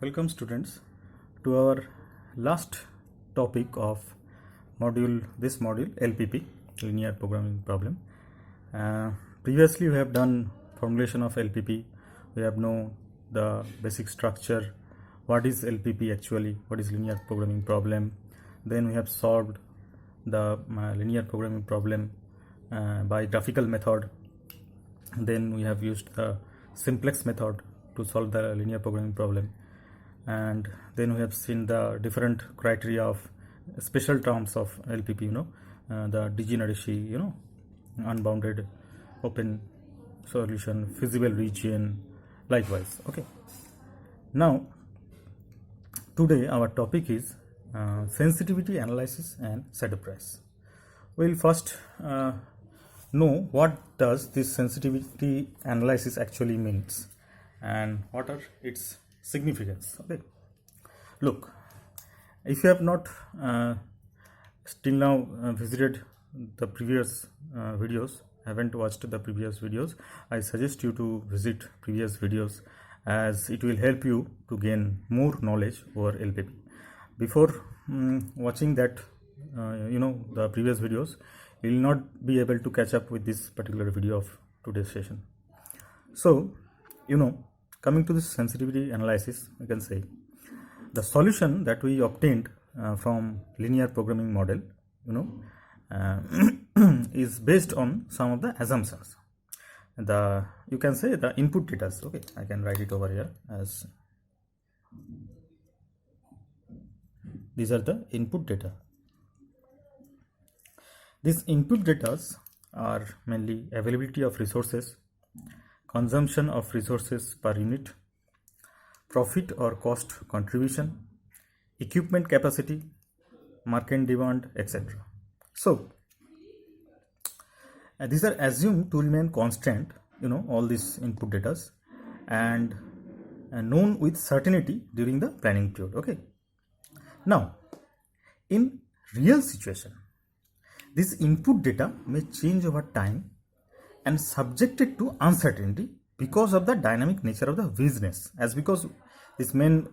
Welcome students to our last topic of this module LPP, linear programming problem. Previously we have done formulation of LPP. We have known the basic structure, what is LPP actually, what is linear programming problem. Then we have solved the linear programming problem by graphical method. Then we have used the simplex method to solve the linear programming problem, and then we have seen the different criteria of special terms of LPP, the degeneracy, unbounded open solution, feasible region, likewise. Okay, now today our topic is sensitivity analysis and setup price. We'll first know what does this sensitivity analysis actually means and what are its significance. Okay, look, if you have not still now visited the previous videos, haven't watched the previous videos, I suggest you to visit previous videos, as it will help you to gain more knowledge over LPP. Before watching that the previous videos, you will not be able to catch up with this particular video of today's session. So coming to this sensitivity analysis, I can say the solution that we obtained from linear programming model is based on some of the assumptions. You can say the input data. Okay, I can write it over here as these are the input data. These input data are mainly availability of resources, consumption of resources per unit, profit or cost contribution, equipment capacity, market demand, etc. So these are assumed to remain constant, all these input data, and known with certainty during the planning period. Okay, now in real situation, this input data may change over time and subjected to uncertainty because of the dynamic nature of the business. As because this main,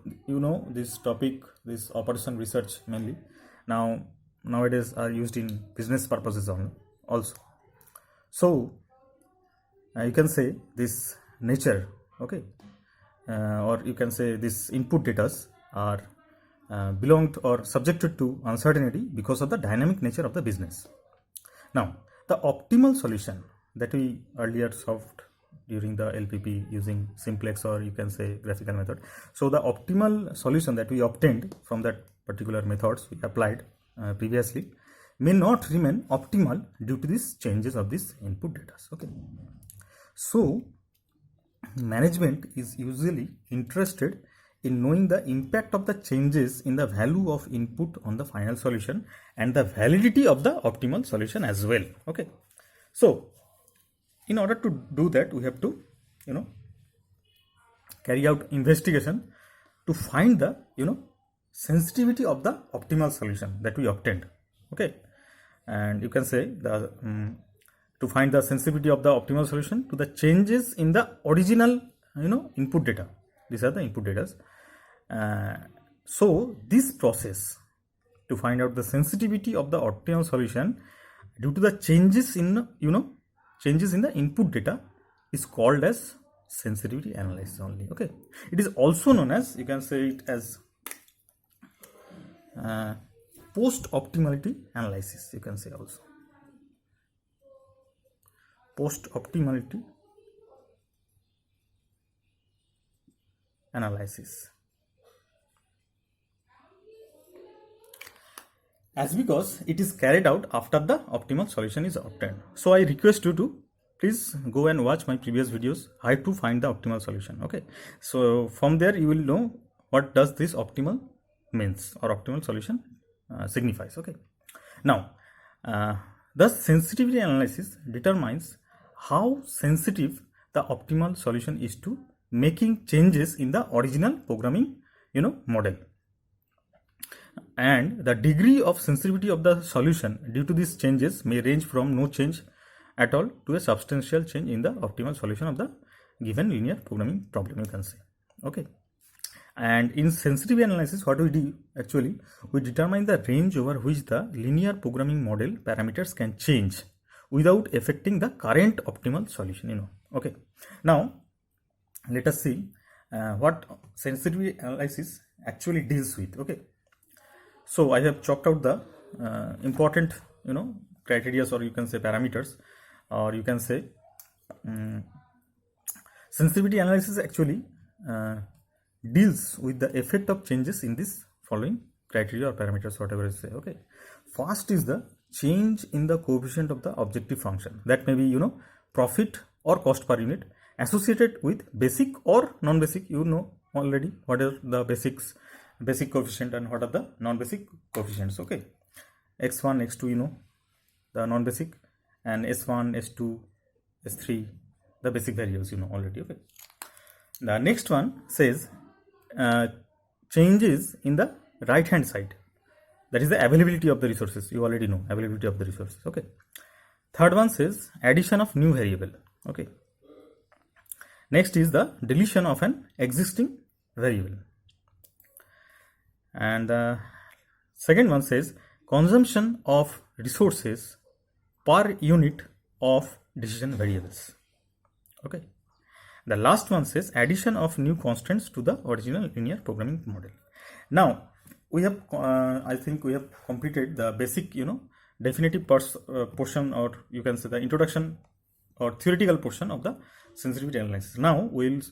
this topic, this operation research mainly nowadays are used in business purposes only also. So you can say this nature, okay, or you can say this input data are belonged or subjected to uncertainty because of the dynamic nature of the business. Now the optimal solution that we earlier solved during the LPP using simplex, or you can say graphical method. So the optimal solution that we obtained from that particular methods we applied previously may not remain optimal due to these changes of this input data. Okay, so management is usually interested in knowing the impact of the changes in the value of input on the final solution and the validity of the optimal solution as well. Okay, so in order to do that, we have to carry out investigation to find the sensitivity of the optimal solution that we obtained. Okay, and you can say the to find the sensitivity of the optimal solution to the changes in the original input data. These are the input data. So this process to find out the sensitivity of the optimal solution due to the changes in changes in the input data is called as sensitivity analysis only. Okay, it is also known as, you can say it as post optimality analysis. You can say also post optimality analysis, as because it is carried out after the optimal solution is obtained. So I request you to please go and watch my previous videos how to find the optimal solution. Okay, so from there you will know what does this optimal means or optimal solution signifies. Okay, now the sensitivity analysis determines how sensitive the optimal solution is to making changes in the original programming model, and the degree of sensitivity of the solution due to these changes may range from no change at all to a substantial change in the optimal solution of the given linear programming problem, you can say. Okay, And in sensitivity analysis, what we do actually, we determine the range over which the linear programming model parameters can change without affecting the current optimal solution. Okay, now let us see what sensitivity analysis actually deals with. Okay, so I have chalked out the important criteria, or you can say parameters, or you can say sensitivity analysis actually deals with the effect of changes in this following criteria or parameters, whatever you say. Okay, first is the change in the coefficient of the objective function. That may be profit or cost per unit associated with basic or non-basic. Already what are the basic coefficient and what are the non-basic coefficients. Okay, x1 x2 the non-basic, and s1 s2 s3 the basic variables already. Okay, the next one says changes in the right hand side, that is the availability of the resources. You already know availability of the resources. Okay, third one says addition of new variable. Okay, next is the deletion of an existing variable, and the second one says consumption of resources per unit of decision variables. Okay, the last one says addition of new constants to the original linear programming model. Now we have I think we have completed the basic definitive portion, or you can say the introduction or theoretical portion of the sensitivity analysis. Now we will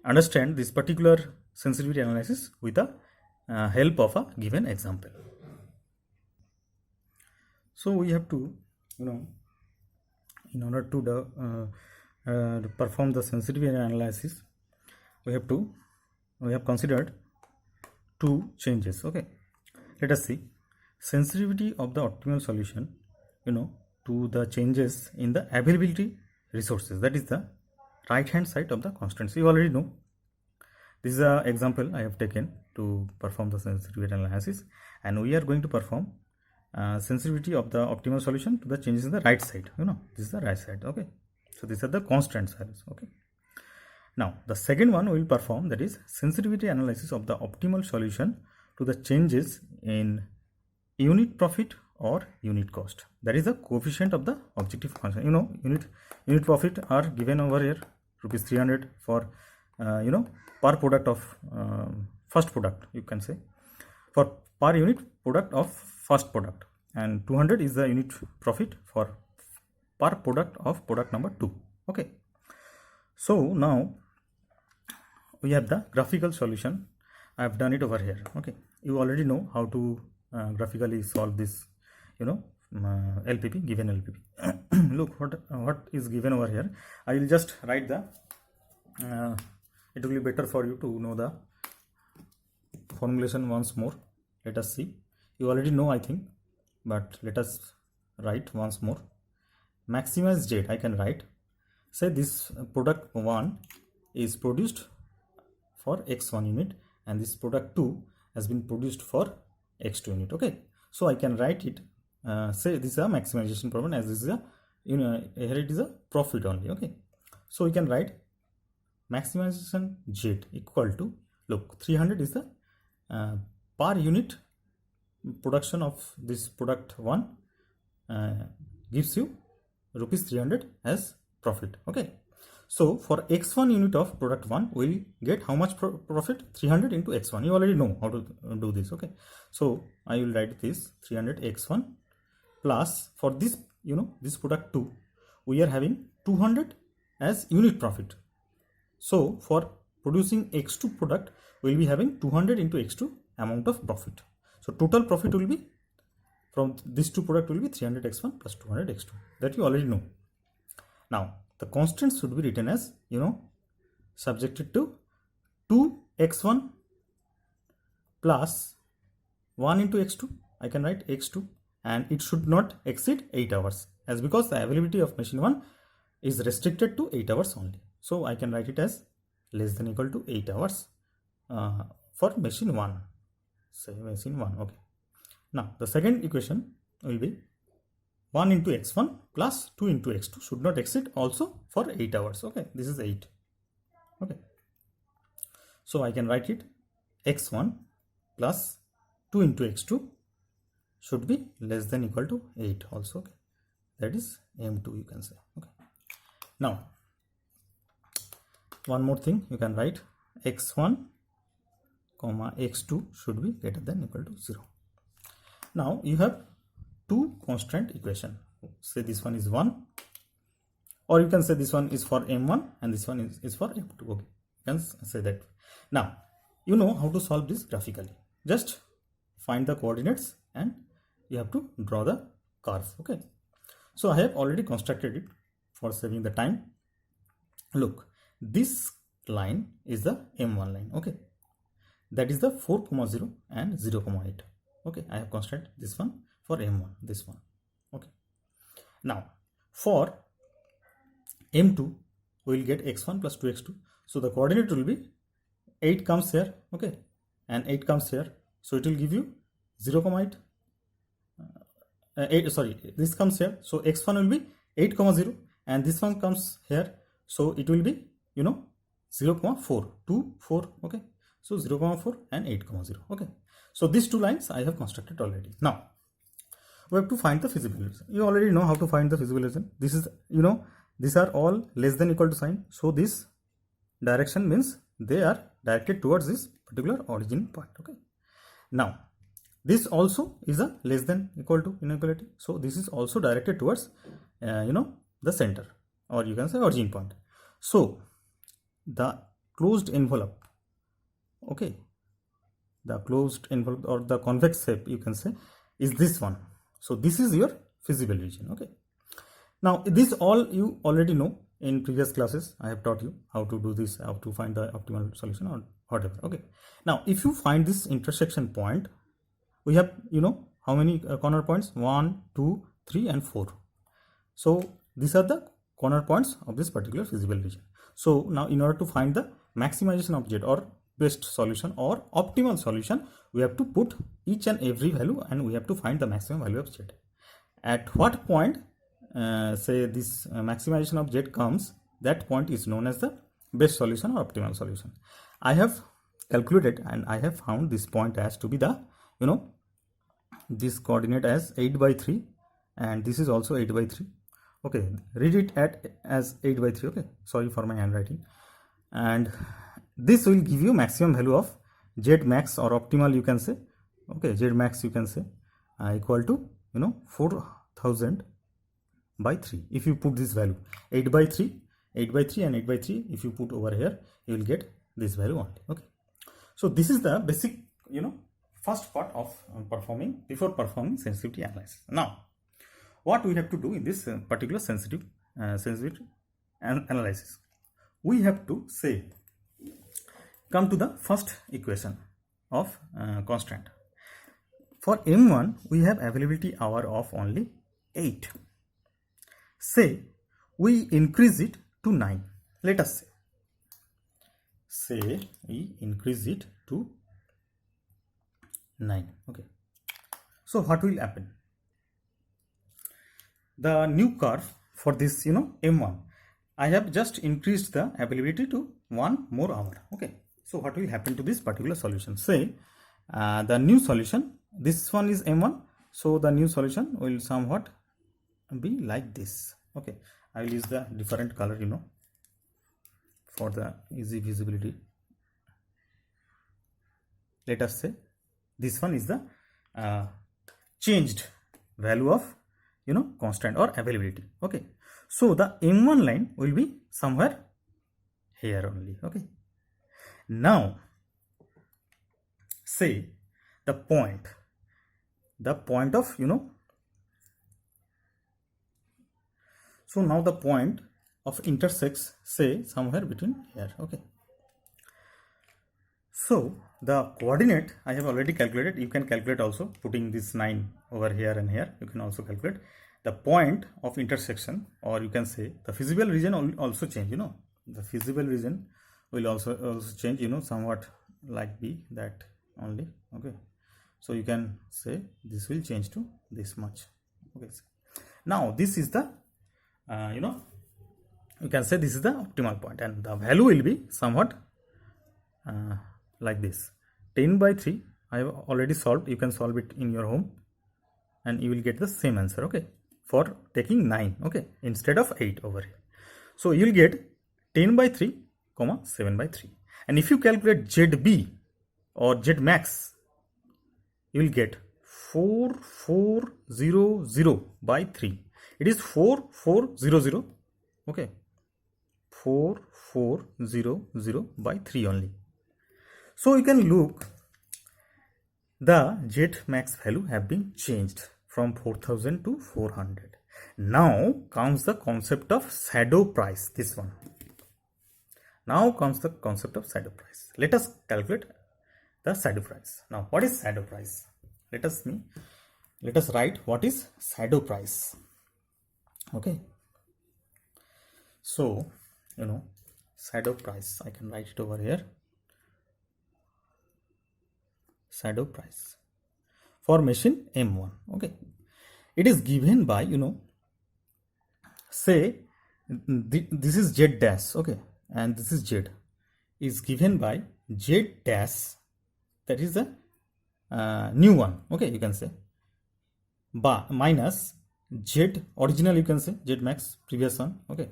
understand this particular sensitivity analysis with the help of a given example. So we have to in order to perform the sensitivity analysis, we have considered two changes. Okay, let us see sensitivity of the optimal solution to the changes in the availability resources, that is the right hand side of the constants. You already know this is an example I have taken to perform the sensitivity analysis, and we are going to perform sensitivity of the optimal solution to the changes in the right side. This is the right side. Okay, so these are the constant values. Okay, now the second one we will perform, that is sensitivity analysis of the optimal solution to the changes in unit profit or unit cost, that is the coefficient of the objective function. Unit profit are given over here, rupees 300 for per product of first product, you can say, for per unit product of first product, and 200 is the unit profit for per product of product number 2. Okay, so now we have the graphical solution. I have done it over here. Okay, you already know how to graphically solve this LPP, given LPP. Look what is given over here. I will just write the it will be better for you to know the formulation once more. Let us see. You already know, I think, but let us write once more. Maximize Z, I can write, say this product 1 is produced for x1 unit and this product 2 has been produced for x2 unit. Okay, so I can write it, say this is a maximization problem, as this is a here it is a profit only. Okay, so we can write maximization Z equal to, look, 300 is the per unit production of this product 1 gives you rupees 300 as profit. Okay, so for x1 unit of product 1 we'll get how much profit? 300 into x1. You already know how to do this. Okay, so I will write this 300 x1 plus, for this this product 2 we are having 200 as unit profit. So for producing x2 product we'll be having 200 into x2 amount of profit. So total profit will be from these two product will be 300 x1 plus 200 x2, that you already know. Now the constants should be written as subjected to 2 x1 plus 1 into x2. I can write x2, and it should not exceed 8 hours, as because the availability of machine 1 is restricted to 8 hours only. So I can write it as less than equal to 8 hours for machine 1. Say machine 1. Okay, now the second equation will be 1 into x1 plus 2 into x2 should not exceed also for 8 hours. Okay, this is 8. Okay, So I can write it x1 plus 2 into x2 should be less than equal to 8 also. Okay, that is m2 you can say. Okay, now one more thing, you can write x1 comma x2 should be greater than equal to 0. Now you have two constant equation. Say this one is 1, or you can say this one is for m1 and this one is for m2. Okay, you can say that. Now you know how to solve this graphically. Just find the coordinates and you have to draw the curve. Okay, so I have already constructed it for saving the time. Look, this line is the m1 line. Okay, that is the 4, 0 and 0, 8. Okay, I have constructed this one for m1, this one. Okay, now for m2 we will get x1 plus 2x2. So the coordinate will be 8 comes here. Okay, and 8 comes here, so it will give you 0, 8. 8, sorry, this comes here, so x1 will be 8, 0, and this one comes here, so it will be 0, 4, 2, 4. Okay, so 0, 4 and 8, 0. Okay, so these two lines I have constructed already. Now we have to find the feasible reason. You already know how to find the feasible reason. This is, these are all less than equal to sign, so this direction means they are directed towards this particular origin point. Okay, now this also is a less than equal to inequality, so this is also directed towards the center, or you can say origin point. So the closed envelope, okay, the closed envelope or the convex shape you can say is this one. So this is your feasible region. Okay, now this all you already know. In previous classes I have taught you how to do this, how to find the optimal solution or whatever. Okay, now if you find this intersection point, we have how many corner points? 1, 2, 3 and 4. So these are the corner points of this particular feasible region. So now in order to find the maximization of z or best solution or optimal solution, we have to put each and every value and we have to find the maximum value of z. At what point say this maximization of z comes, that point is known as the best solution or optimal solution. I have calculated and I have found this point as to be the this coordinate as 8 by 3 and this is also 8 by 3. Okay, read it as 8 by 3. Okay, sorry for my handwriting. And this will give you maximum value of z max or optimal you can say. Okay, z max you can say equal to 4000 by 3. If you put this value 8 by 3 and 8 by 3, if you put over here, you will get this value only. Okay, so this is the basic first part of before performing sensitivity analysis. Now what we have to do in this particular sensitivity analysis, we have to say come to the first equation of constant. For m1 we have availability hour of only 8. Say we increase it to 9. Let us say we increase it to 9. Okay, so what will happen? The new curve for this m1, I have just increased the availability to 1 more hour. Okay, so what will happen to this particular solution? Say the new solution, this one is m1, so the new solution will somewhat be like this. Okay, I will use the different color for the easy visibility. Let us say this one is the changed value of constant or availability. Okay, so the m1 line will be somewhere here only. Okay, now say the point of so now the point of intersects say somewhere between here. Okay, so the coordinate I have already calculated. You can calculate also putting this 9 over here and here. You can also calculate the point of intersection, or you can say the feasible region will also change. The feasible region will also change. Somewhat like be that only. Okay, so you can say this will change to this much. Okay, now this is the you can say this is the optimal point and the value will be somewhat like this. 10 by 3 I have already solved. You can solve it in your home and you will get the same answer, okay, for taking 9, okay, instead of 8 over here. So you will get 10 by 3 comma 7 by 3. And if you calculate ZB or Z max, you will get 4400 by 3. It is 4400, okay, 4400 by 3 only. So you can look, the Z max value have been changed from 4000 to 400. Now comes the concept of shadow price, this one. Now comes the concept of shadow price. Let us calculate the shadow price. Now what is shadow price? Let us write what is shadow price. Okay. So, shadow price, I can write it over here. Shadow price for machine M1. Okay. It is given by, say this is Z dash, okay, and this is Z, is given by Z dash, that is the new one, okay, you can say, minus Z original, you can say, Z max, previous one, okay,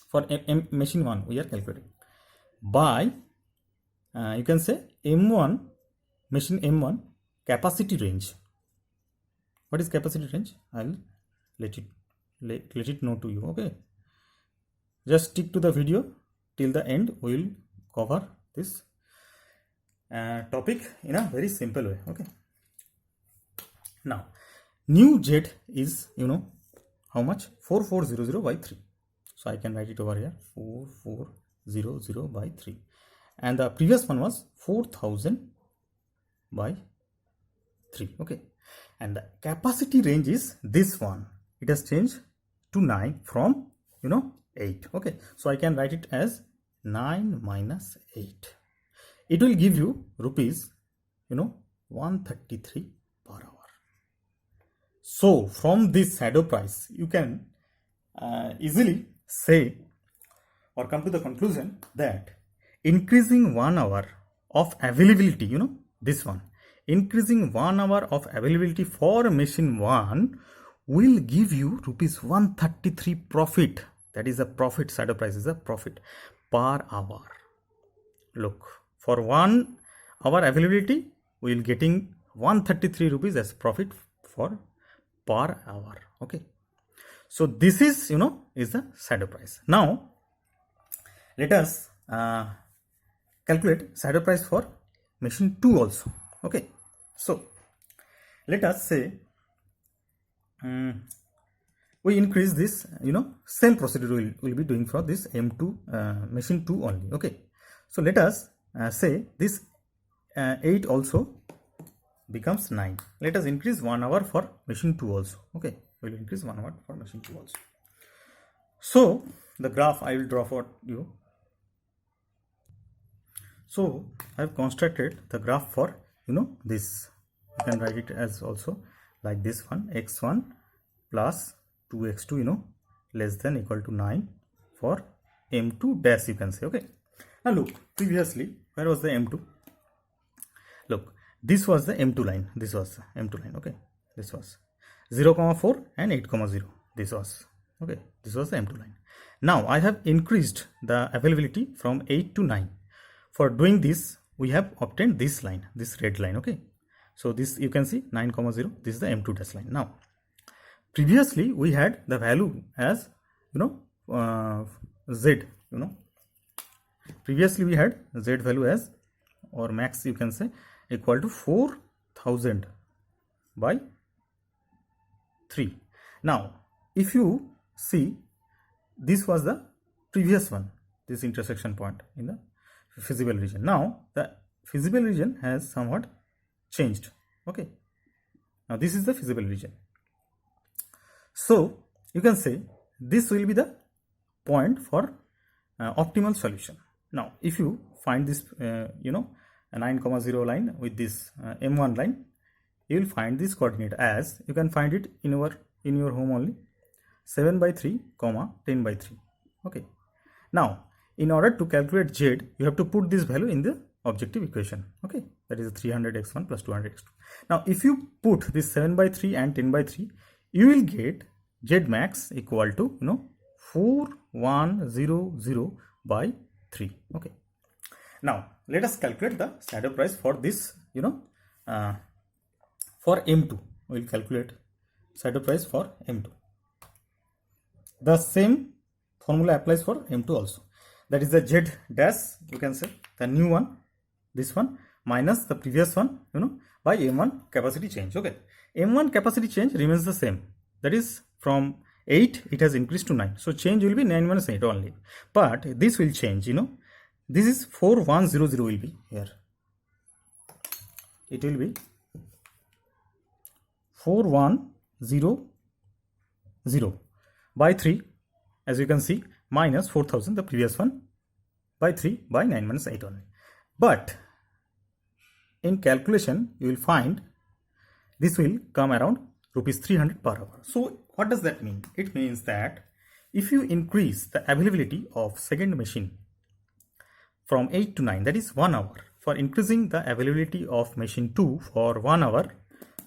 for machine 1 we are calculating, by you can say M1, machine M1 capacity range. What is capacity range? I'll let it know to you, okay. Just stick to the video till the end. We will cover this topic in a very simple way, okay. Now new Z is, how much? 4400 by 3. So I can write it over here, 4400 by 3, and the previous one was 4000 by 3, okay. And the capacity range is this one. It has changed to 9 from 8, okay. So I can write it as 9 minus 8. It will give you rupees 133 per hour. So from this shadow price you can easily say or come to the conclusion that increasing 1 hour of availability, this one, increasing 1 hour of availability for machine 1 will give you rupees 133 profit. That is a profit. Shadow price is a profit per hour. Look, for 1 hour availability we will getting 133 rupees as profit for per hour, okay. So this is is the shadow price. Now let us calculate shadow price for machine 2 also, okay. So let us say we increase this, same procedure we'll be doing for this M2 machine 2 only, okay. So let us say this 8 also becomes 9. Let us increase 1 hour for machine 2 also, okay. We'll increase 1 hour for machine 2 also. So the graph I will draw for you. So I have constructed the graph for this. You can write it as also like this one, x1 plus 2x2 less than equal to 9 for M2 dash, you can say, okay. Now look, previously where was the M2? Look, this was the M2 line, this was the M2 line, okay. This was 0,4 and 8,0. This was, okay, this was the M2 line. Now I have increased the availability from 8 to 9. For doing this we have obtained this line, this red line, okay. So this you can see 9,0, this is the M2 dash line. Now previously we had the value as Z, previously we had Z value as, or max you can say, equal to 4000 by 3. Now if you see, this was the previous one, this intersection point in the feasible region. Now the feasible region has somewhat changed, okay. Now this is the feasible region. So you can say this will be the point for optimal solution. Now if you find this a 9,0 line with this M1 line, you will find this coordinate as, you can find it in your home only, 7 by 3 comma 10 by 3, okay. Now in order to calculate z, you have to put this value in the objective equation. Okay, that is 300x1 plus 200x2. Now if you put this 7 by 3 and 10 by 3, you will get z max equal to 4100 by 3. Okay, now let us calculate the shadow price for this, for M2. We will calculate shadow price for M2. The same formula applies for M2 also. That is the Z dash, you can say the new one, this one, minus the previous one, by M1 capacity change. Okay, M1 capacity change remains the same. That is from 8, it has increased to 9. So change will be 9 minus 8 only. But this will change, this is 4100 will be here. It will be 4100 by 3, as you can see, minus 4000, the previous one, by 3 by 9 minus 8 only. But in calculation, you will find this will come around rupees 300 per hour. So what does that mean? It means that if you increase the availability of second machine from 8 to 9, that is 1 hour. For increasing the availability of machine 2 for 1 hour,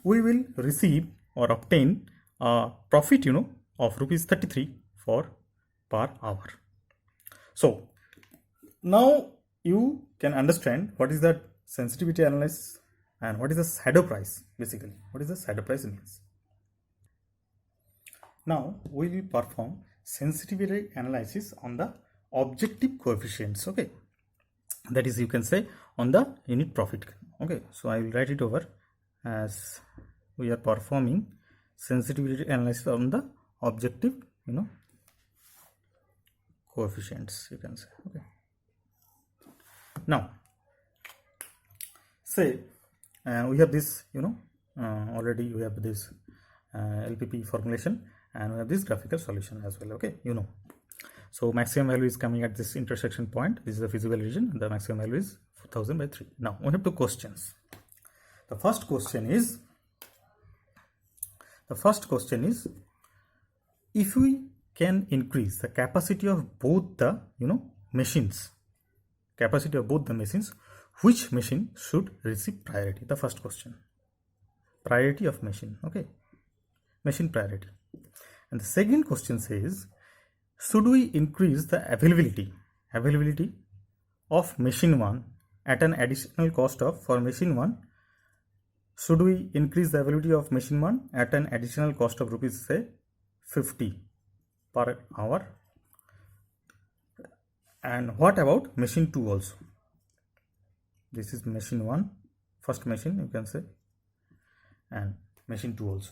we will receive or obtain a profit, of rupees 33 per hour. So now you can understand what is the sensitivity analysis and what is the shadow price. Basically, what is the shadow price means. Now we will perform sensitivity analysis on the objective coefficients. Okay, that is, you can say, on the unit profit. Okay, so I will write it over as we are performing sensitivity analysis on the objective coefficients, you can say. Okay, now say we have this, already we have this LPP formulation, and we have this graphical solution as well. Okay, so maximum value is coming at this intersection point. This is the feasible region. The maximum value is 4000 by 3. Now we have two questions. The first question is if we can increase the capacity of both the machines, which machine should receive priority? The first question, priority of machine. Okay, machine priority. And the second question says, should we increase the availability of machine 1 at an additional cost of, for machine 1, should we increase the availability of machine 1 at an additional cost of rupees, say, 50 per hour? And what about machine 2 also? This is machine 1, first machine, you can say, and machine 2 also.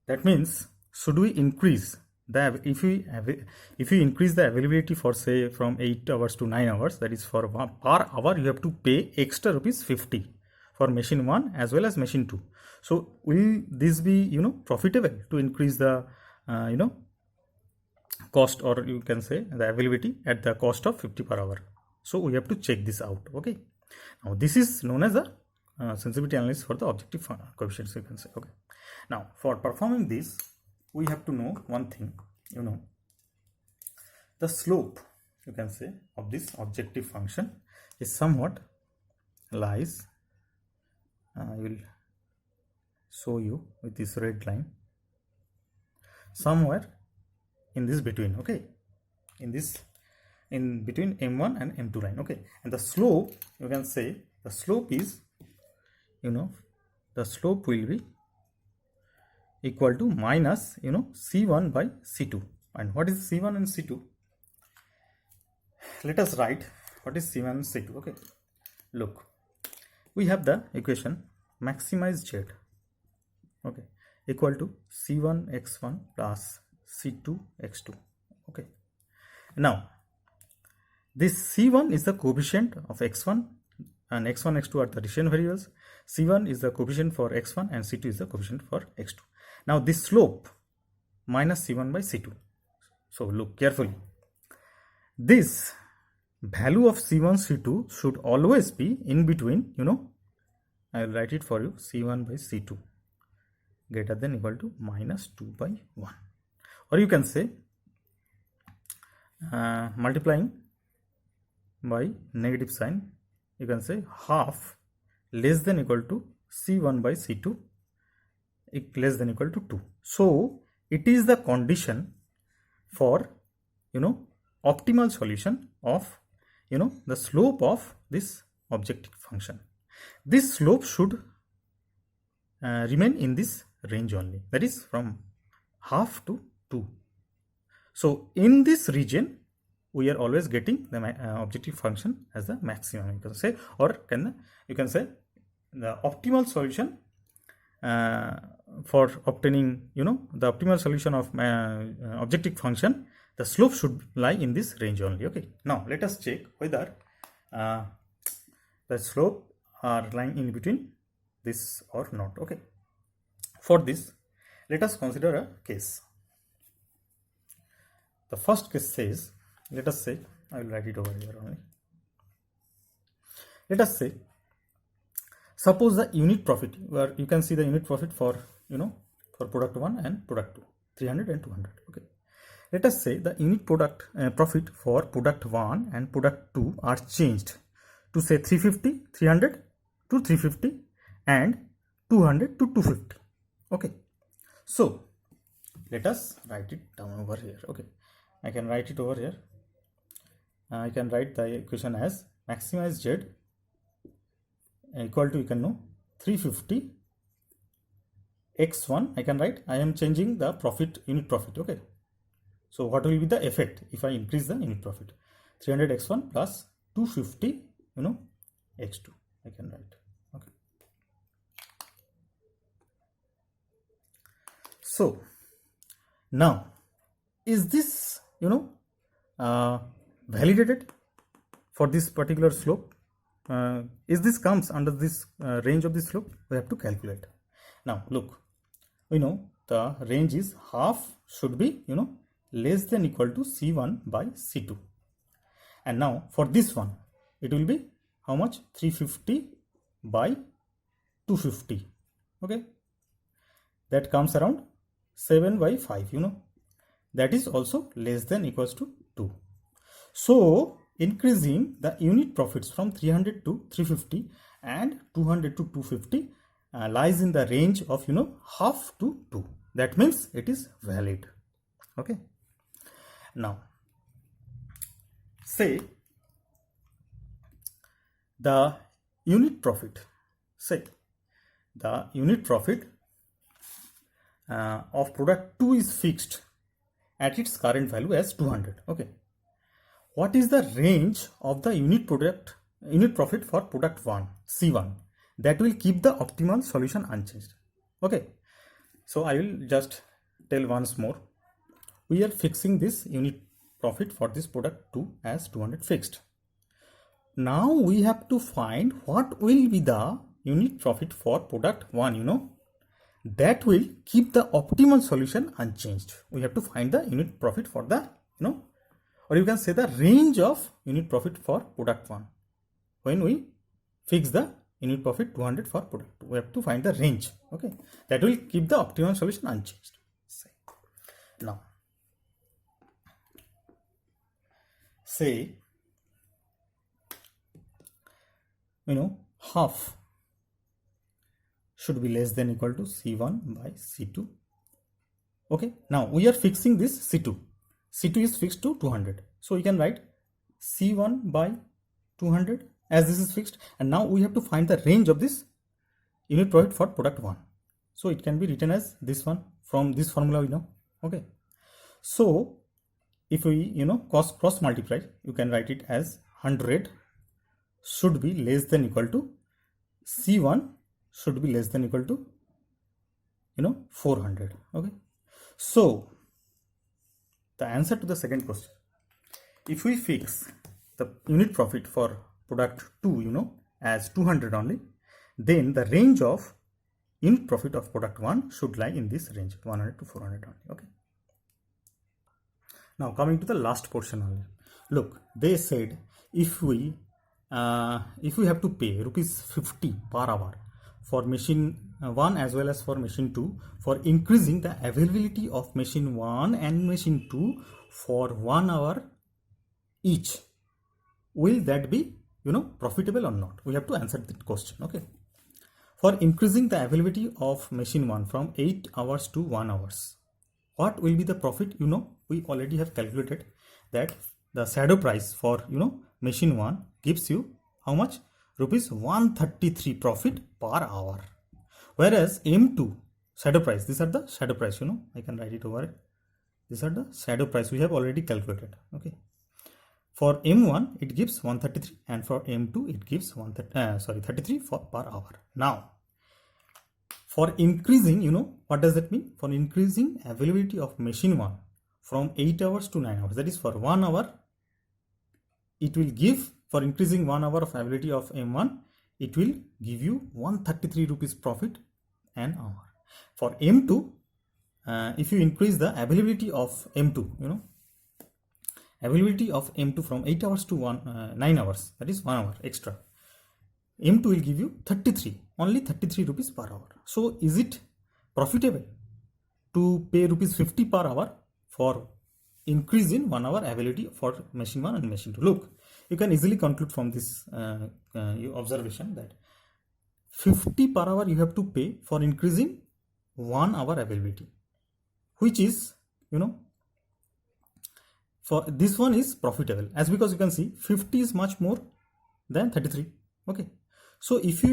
That means, should we increase the, if we increase the availability for, say, from 8 hours to 9 hours, that is, for per hour you have to pay extra rupees 50 for machine 1 as well as machine 2. So will this be profitable to increase the cost, or you can say the availability at the cost of 50 per hour? So we have to check this out. Okay, now this is known as the sensitivity analysis for the objective coefficients, you can say. Okay, now for performing this, we have to know one thing, the slope, you can say, of this objective function is somewhat lies, I will show you with this red line, somewhere in this between. Okay, in between M1 and M2 line. Okay, and the slope, you can say, the slope is, the slope will be equal to minus C1 by C2. And what is C1 and C2? Let us write what is C1 and C2. Okay, look, we have the equation maximize Z, okay, equal to C1 x1 plus C2 x2. Okay, now this C1 is the coefficient of x1, and x1 x2 are the decision variables. C1 is the coefficient for x1 and C2 is the coefficient for x2. Now this slope minus C1 by C2. So look carefully, this value of C1 C2 should always be in between, I will write it for you, C1 by C2 greater than equal to minus 2 by 1, or you can say multiplying by negative sign, you can say half less than equal to C1 by C2 less than equal to 2. So it is the condition for optimal solution of the slope of this objective function. This slope should remain in this range only, that is from half to 2. So in this region we are always getting the objective function as the maximum, you can say, or you can say the optimal solution for obtaining the optimal solution of objective function, the slope should lie in this range only. Okay, now let us check whether the slope are lying in between this or not. Okay, for this let us consider a case. The first case says, let us say, I will write it over here only. Let us say, suppose the unit profit, where you can see the unit profit for for product 1 and product 2, 300 and 200. Okay, let us say the unit product profit for product 1 and product 2 are changed to say 350, 300 to 350 and 200 to 250. Okay, so let us write it down over here. Okay, I can write it over here. I can write the equation as maximize Z equal to, you can know, 350 x1. I can write, I am changing the profit, unit profit. Okay, so what will be the effect if I increase the unit profit? 300 x1 plus 250 x2, I can write. Okay, so now is this validated for this particular slope? Is this comes under this range of this slope? We have to calculate. Now look, we know the range is half should be less than equal to C1 by C2, and now for this one it will be how much? 350 by 250. Okay, that comes around 7 by 5, that is also less than equals to 2. So increasing the unit profits from 300 to 350 and 200 to 250 lies in the range of half to 2. That means it is valid. Okay, now say the unit profit, say the unit profit of product 2 is fixed at its current value as 200. Okay, what is the range of the unit profit for product 1, C1, that will keep the optimal solution unchanged? Okay, so I will just tell once more. We are fixing this unit profit for this product 2 as 200 fixed. Now we have to find what will be the unit profit for product 1, that will keep the optimal solution unchanged. We have to find the unit profit for the, or you can say the range of unit profit for product 1. When we fix the unit profit 200 for product 2, we have to find the range. Okay, that will keep the optimal solution unchanged. Now say half should be less than equal to C1 by C2. Okay, now we are fixing this C2. C2 is fixed to 200. So we can write C1 by 200 as this is fixed. And now we have to find the range of this unit profit for product 1. So it can be written as this one from this formula we know. Okay, so if we cross multiply, you can write it as 100 should be less than equal to C1 should be less than equal to 400. Okay, so the answer to the second question, if we fix the unit profit for product 2 as 200 only, then the range of unit profit of product 1 should lie in this range, 100 to 400 only. Okay, now coming to the last portion only. Look, they said if we have to pay rupees 50 per hour for machine 1 as well as for machine 2 for increasing the availability of machine 1 and machine 2 for 1 hour each, will that be profitable or not? We have to answer that question. Okay. For increasing the availability of machine 1 from 8 hours to 1 hours, what will be the profit? We already have calculated that the shadow price for machine 1 gives you how much? Rupees 133 profit per hour. Whereas M2 shadow price, these are the shadow price, I can write it over it. These are the shadow price we have already calculated. Okay. For M1 it gives 133 and for M2 it gives 33 per hour. Now for increasing, what does that mean? For increasing availability of machine 1 from 8 hours to 9 hours, that is for 1 hour, it will give, for increasing 1 hour of availability of M1, it will give you 133 rupees profit an hour. For M2, if you increase the availability of M2, availability of M2 from 8 hours to 9 hours, that is 1 hour extra, M2 will give you 33, only 33 rupees per hour. So is it profitable to pay rupees 50 per hour for increase in 1 hour availability for machine 1 and machine 2? Look, you can easily conclude from this observation that 50 per hour you have to pay for increasing 1 hour availability, which is, for this one is profitable, as because you can see 50 is much more than 33. Okay. So if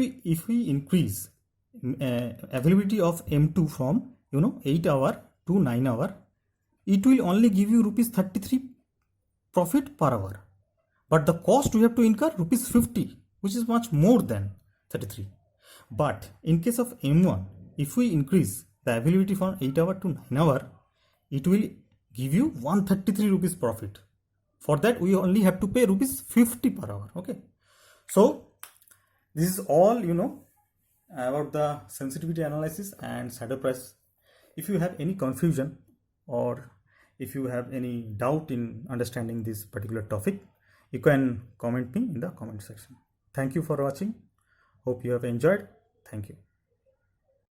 we increase availability of M2 from 8 hour to 9 hour, it will only give you rupees 33 profit per hour, but the cost we have to incur rupees 50, which is much more than 33. But in case of M1, if we increase the availability from 8 hour to 9 hour, it will give you 133 rupees profit. For that we only have to pay rupees 50 per hour. Okay. So this is all about the sensitivity analysis and shadow price. If you have any confusion or if you have any doubt in understanding this particular topic, you can comment me in the comment section. Thank you for watching. Hope you have enjoyed. Thank you.